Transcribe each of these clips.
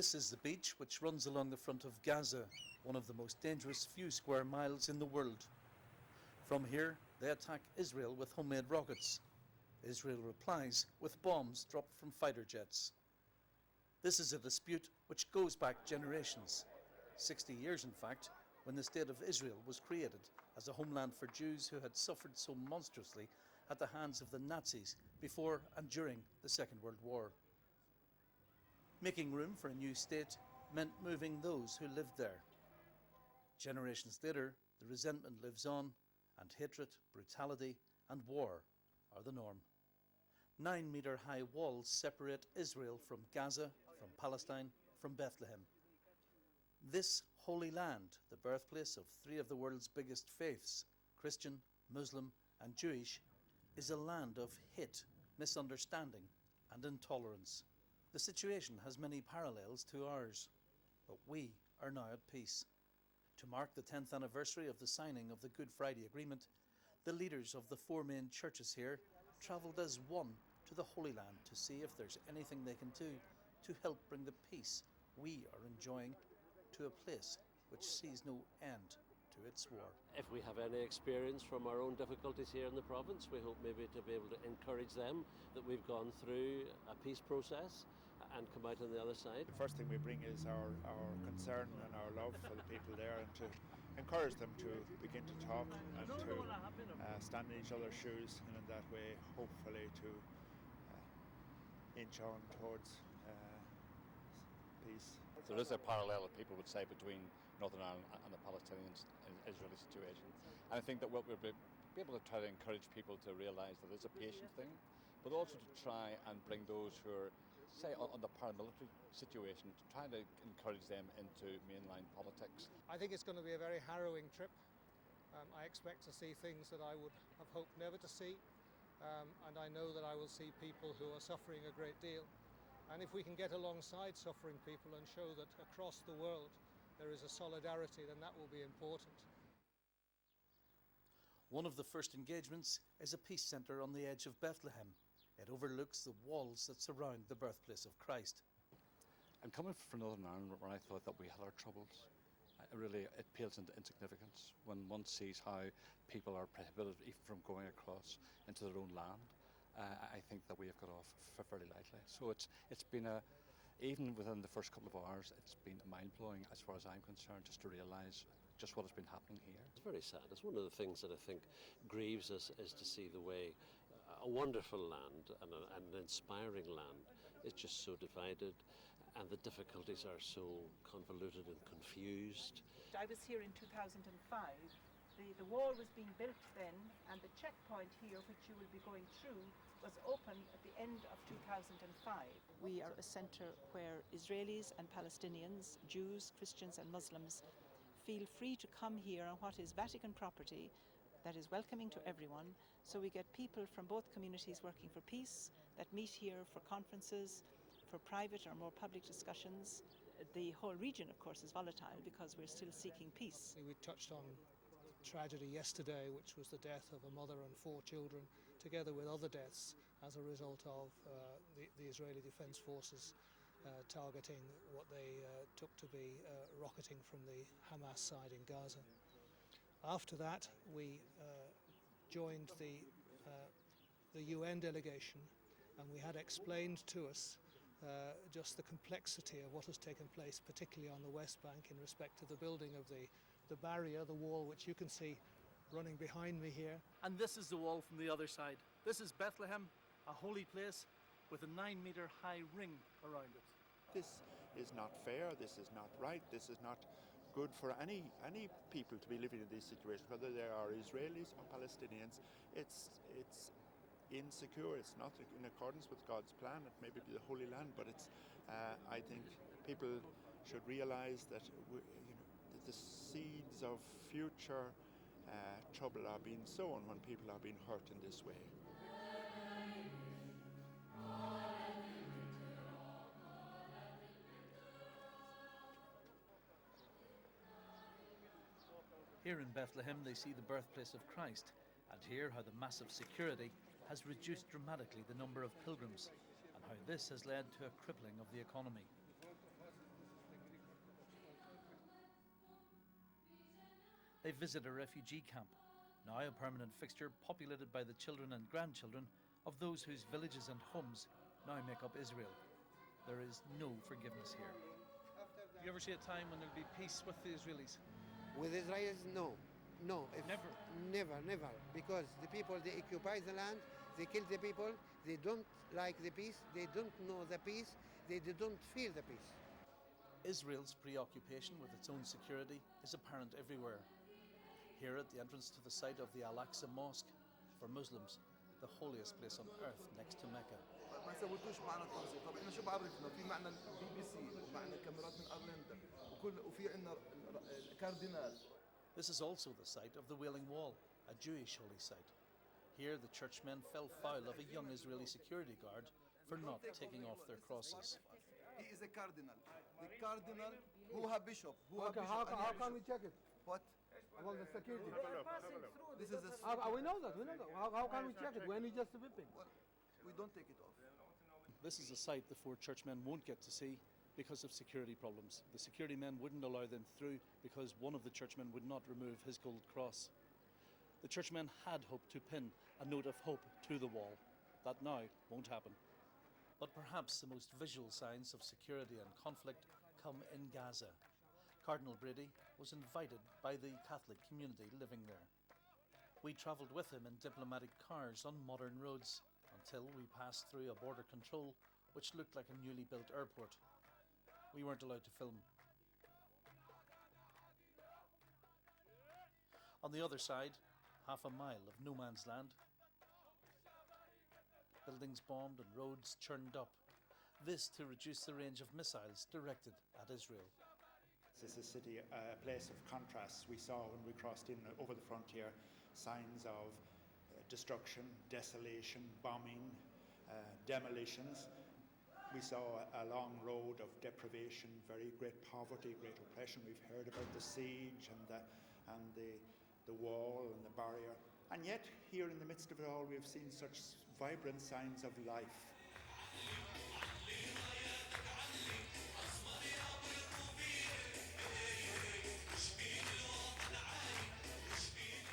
This is the beach which runs along the front of Gaza, one of the most dangerous few square miles in the world. From here, they attack Israel with homemade rockets. Israel replies with bombs dropped from fighter jets. This is a dispute which goes back generations, 60 years in fact, when the State of Israel was created as a homeland for Jews who had suffered so monstrously at the hands of the Nazis before and during the Second World War. Making room for a new state meant moving those who lived there. Generations later, the resentment lives on, and hatred, brutality, and war are the norm. 9-metre-high walls separate Israel from Gaza, from Palestine, from Bethlehem. This holy land, the birthplace of three of the world's biggest faiths, Christian, Muslim, and Jewish, is a land of hate, misunderstanding, and intolerance. The situation has many parallels to ours, but we are now at peace. To mark the 10th anniversary of the signing of the Good Friday Agreement, the leaders of the four main churches here travelled as one to the Holy Land to see if there's anything they can do to help bring the peace we are enjoying to a place which sees no end to its war. If we have any experience from our own difficulties here in the province, we hope maybe to be able to encourage them that we've gone through a peace process and come out on the other side. The first thing we bring is our concern and our love for the people there, and to encourage them to begin to talk and to stand in each other's shoes, and in that way hopefully to inch on towards peace. There is a parallel, people would say, between Northern Ireland and the Palestinian and Israeli situation. And I think that what we'll be able to try to encourage people to realise that it's a patient thing, but also to try and bring those who are, say, on the paramilitary situation, to try to encourage them into mainline politics. I think it's going to be a very harrowing trip. I expect to see things that I would have hoped never to see, and I know that I will see people who are suffering a great deal. And if we can get alongside suffering people and show that across the world there is a solidarity, then that will be important. One of the first engagements is a peace centre on the edge of Bethlehem. It overlooks the walls that surround the birthplace of Christ. I'm coming from Northern Ireland, where I thought that we had our troubles. It pales into insignificance when one sees how people are prohibited even from going across into their own land. I think that we have got off fairly lightly. So it's been even within the first couple of hours, it's been mind-blowing as far as I'm concerned, just to realise just what has been happening here. It's very sad. It's one of the things that I think grieves us, is to see the way a wonderful land and an inspiring land is just so divided, and the difficulties are so convoluted and confused. I was here in 2005. The wall was being built then, and the checkpoint here, which you will be going through, was open at the end of 2005. We are a centre where Israelis and Palestinians, Jews, Christians and Muslims feel free to come here on what is Vatican property that is welcoming to everyone. So we get people from both communities working for peace that meet here for conferences, for private or more public discussions. The whole region, of course, is volatile because we're still seeking peace. We touched on tragedy yesterday, which was the death of a mother and 4 children, together with other deaths as a result of the Israeli Defense Forces targeting what they took to be rocketing from the Hamas side in Gaza. After that, we joined the UN delegation, and we had explained to us just the complexity of what has taken place, particularly on the West Bank, in respect to the building of the barrier, the wall, which you can see running behind me here. And this is the wall from the other side. This is Bethlehem, a holy place with a 9-metre-high ring around it. This is not fair, this is not right, this is not good for any people to be living in these situations, whether they are Israelis or Palestinians. It's insecure, it's not in accordance with God's plan. It may be the Holy Land, but it's I think people should realise that the seeds of future trouble are being sown when people are being hurt in this way. Here in Bethlehem they see the birthplace of Christ, and hear how the massive security has reduced dramatically the number of pilgrims, and how this has led to a crippling of the economy. They visit a refugee camp, now a permanent fixture populated by the children and grandchildren of those whose villages and homes now make up Israel. There is no forgiveness here. Do you ever see a time when there'll be peace with the Israelis? With Israelis, no. No. Never? Never. Because the people, they occupy the land, they kill the people, they don't like the peace, they don't know the peace, they don't feel the peace. Israel's preoccupation with its own security is apparent everywhere. Here at the entrance to the site of the Al-Aqsa Mosque, for Muslims, the holiest place on earth next to Mecca. ما سويتوش معنا التنظيم، طب احنا شو بعرفنا؟ في معنا بي بي سي ومعنا كاميرات من ارلندا وفي عندنا كاردينال. This is also the site of the Wailing Wall, a Jewish holy site. Here the churchmen fell foul of a young Israeli security guard for not taking off their crosses. He is a cardinal. The cardinal who a bishop. How can we check it? What? Well, the security. This is a. We know that. How can we check it when he just whipping? Well, we don't take it off. This is a site the four churchmen won't get to see because of security problems. The security men wouldn't allow them through because one of the churchmen would not remove his gold cross. The churchmen had hoped to pin a note of hope to the wall. That now won't happen. But perhaps the most visual signs of security and conflict come in Gaza. Cardinal Brady was invited by the Catholic community living there. We travelled with him in diplomatic cars on modern roads until we passed through a border control which looked like a newly built airport. We weren't allowed to film. On the other side, half a mile of no man's land. Buildings bombed and roads churned up. This to reduce the range of missiles directed at Israel. This is a city, a place of contrasts. We saw when we crossed in over the frontier signs of destruction, desolation, bombing, demolitions. We saw a long road of deprivation, very great poverty, great oppression. We've heard about the siege and the wall and the barrier. And yet, here in the midst of it all, we've seen such vibrant signs of life.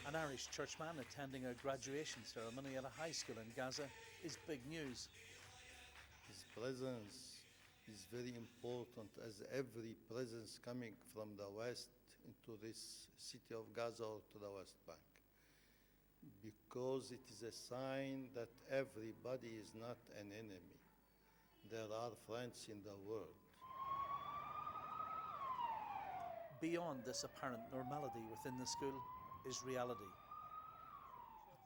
An Irish churchman attending a graduation ceremony at a high school in Gaza is big news. His presence is very important, as every presence coming from the west into this city of Gaza or to the West Bank, because it is a sign that everybody is not an enemy. There are friends in the world. Beyond this apparent normality within the school is reality.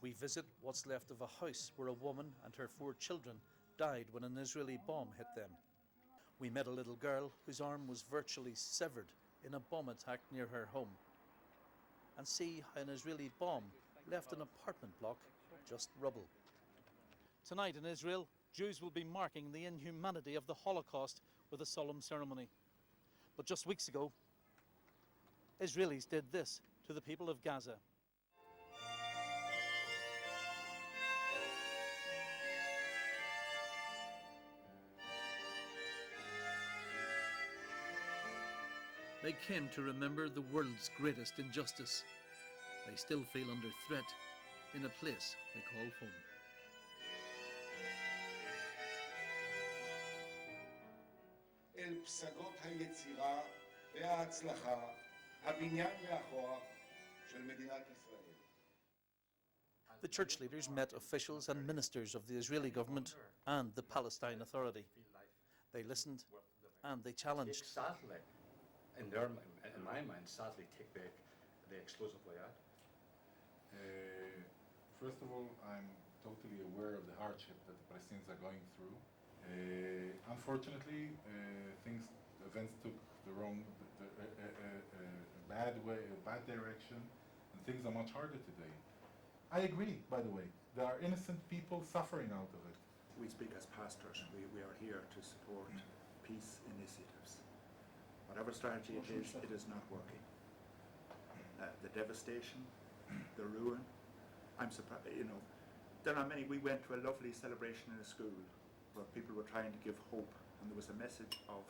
We visit what's left of a house where a woman and her 4 children died when an Israeli bomb hit them. We met a little girl whose arm was virtually severed in a bomb attack near her home, and see how an Israeli bomb left an apartment block just rubble. Tonight in Israel, Jews will be marking the inhumanity of the Holocaust with a solemn ceremony. But just weeks ago, Israelis did this to the people of Gaza. They came to remember the world's greatest injustice. They still feel under threat in a place they call home. פסגות היצירה וההצלחה, הבניין והכוח של מדינת ישראל. The church leaders met officials and ministers of the Israeli government and the Palestine Authority. They listened and they challenged. Sadly, in my mind, sadly take back the exclusive layout. First of all, I'm totally aware of the hardship that the Palestinians are going through. Unfortunately, events took the bad direction, and things are much harder today. I agree, by the way. There are innocent people suffering out of it. We speak as pastors. We are here to support peace initiatives. Whatever strategy it is not working. The devastation, the ruin. I'm surprised, there are many. We went to a lovely celebration in a school where people were trying to give hope, and there was a message of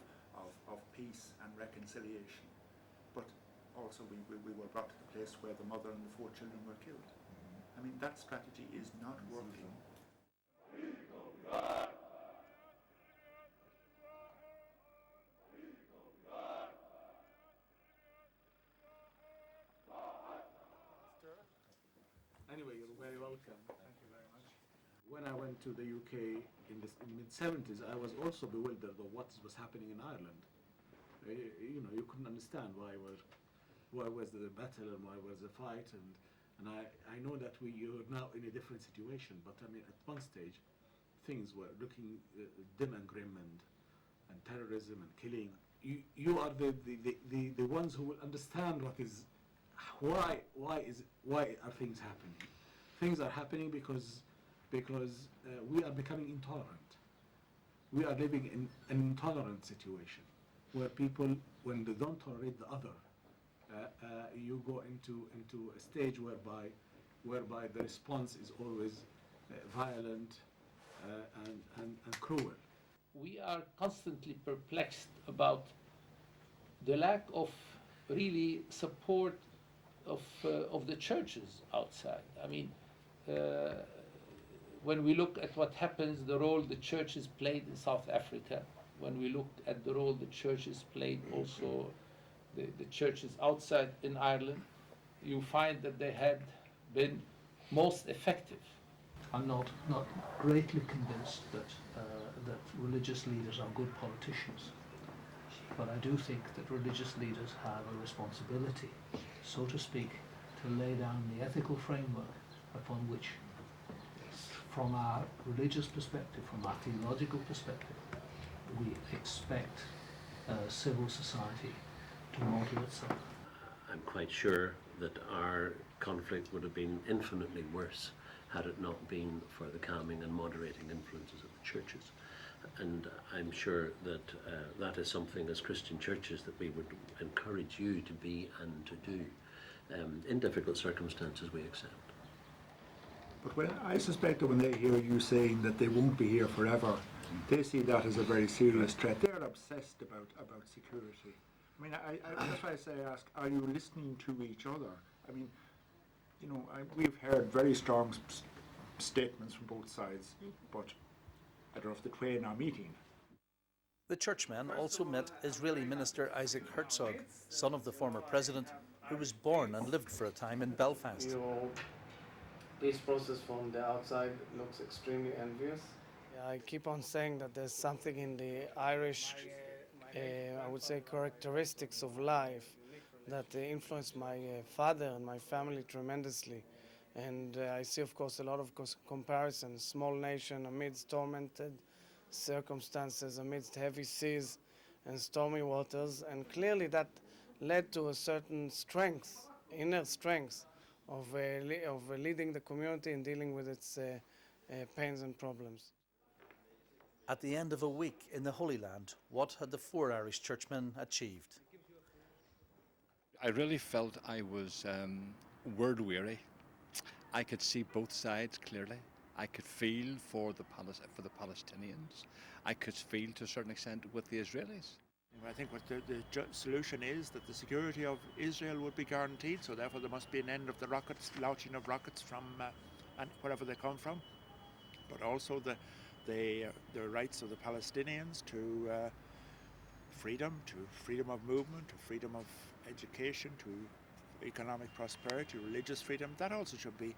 peace and reconciliation. But also we were brought to the place where the mother and the 4 children were killed. I mean, that strategy is not working. Anyway, you're very welcome. Thank you very much. When I went to the UK in the mid-70s, I was also bewildered of what was happening in Ireland. You know, you couldn't understand why was the battle and why was the fight, and I know that you're now in a different situation, but I mean, at one stage, things were looking dim and grim, and terrorism and killing. You are the ones who will understand what is. Why are things happening? Things are happening because we are becoming intolerant. We are living in an intolerant situation where people, when they don't tolerate the other, you go into a stage whereby the response is always violent and cruel. We are constantly perplexed about the lack of really support of the churches outside. I mean, when we look at what happens, the role the churches played in South Africa, when we looked at the role the churches played also, the churches outside in Ireland, you find that they had been most effective. I'm not greatly convinced that religious leaders are good politicians, but I do think that religious leaders have a responsibility, so to speak, to lay down the ethical framework upon which, from our religious perspective, from our theological perspective, we expect civil society to model itself. I'm quite sure that our conflict would have been infinitely worse had it not been for the calming and moderating influences of the churches. And I'm sure that that is something as Christian churches that we would encourage you to be and to do. In difficult circumstances we accept. But I suspect that when they hear you saying that they won't be here forever, they see that as a very serious threat. They're obsessed about security. I mean, that's why I ask, are you listening to each other? I mean, you know, we've heard very strong statements from both sides, but I don't know if the twain are meeting. The churchmen also met Israeli Minister Isaac Herzog, son of the former president, who was born and lived for a time in Belfast. Your peace process from the outside looks extremely envious. Yeah, I keep on saying that there's something in the Irish, I would say, characteristics of life that influenced my father and my family tremendously. And I see, of course, a lot of comparisons. Small nation amidst tormented circumstances, amidst heavy seas and stormy waters. And clearly that led to a certain strength, inner strength, of leading the community and dealing with its pains and problems. At the end of a week in the Holy Land, what had the 4 Irish churchmen achieved? I really felt I was word weary. I could see both sides clearly. I could feel for the Palestinians. I could feel to a certain extent with the Israelis. I think what the solution is that the security of Israel would be guaranteed, so therefore there must be an end of the launching of rockets from and wherever they come from, but also the rights of the Palestinians to freedom of movement, to freedom of education, to economic prosperity, religious freedom. That also should be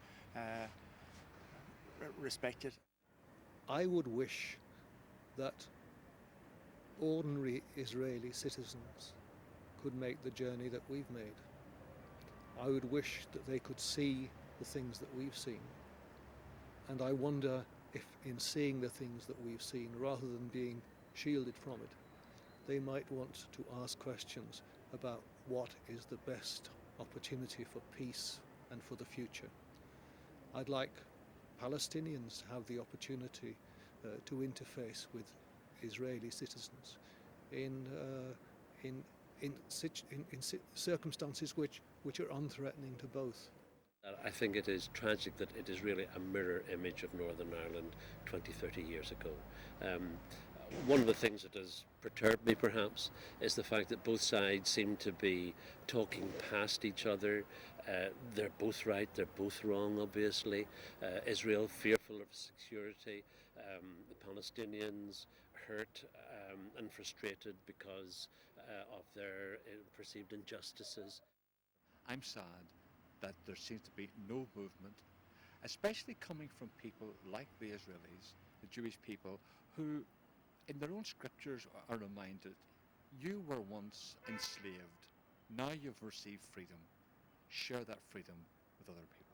respected. I would wish that ordinary Israeli citizens could make the journey that we've made. I would wish that they could see the things that we've seen. And I wonder if in seeing the things that we've seen, rather than being shielded from it, they might want to ask questions about what is the best opportunity for peace and for the future. I'd like Palestinians to have the opportunity to interface with Israeli citizens in circumstances which are unthreatening to both. I think it is tragic that it is really a mirror image of Northern Ireland 20, 30 years ago. One of the things that has perturbed me, perhaps, is the fact that both sides seem to be talking past each other. They're both right, they're both wrong, obviously. Israel fearful of security, the Palestinians hurt and frustrated because of their perceived injustices. I'm sad that there seems to be no movement, especially coming from people like the Israelis, the Jewish people, who in their own scriptures are reminded, you were once enslaved, now you've received freedom. Share that freedom with other people.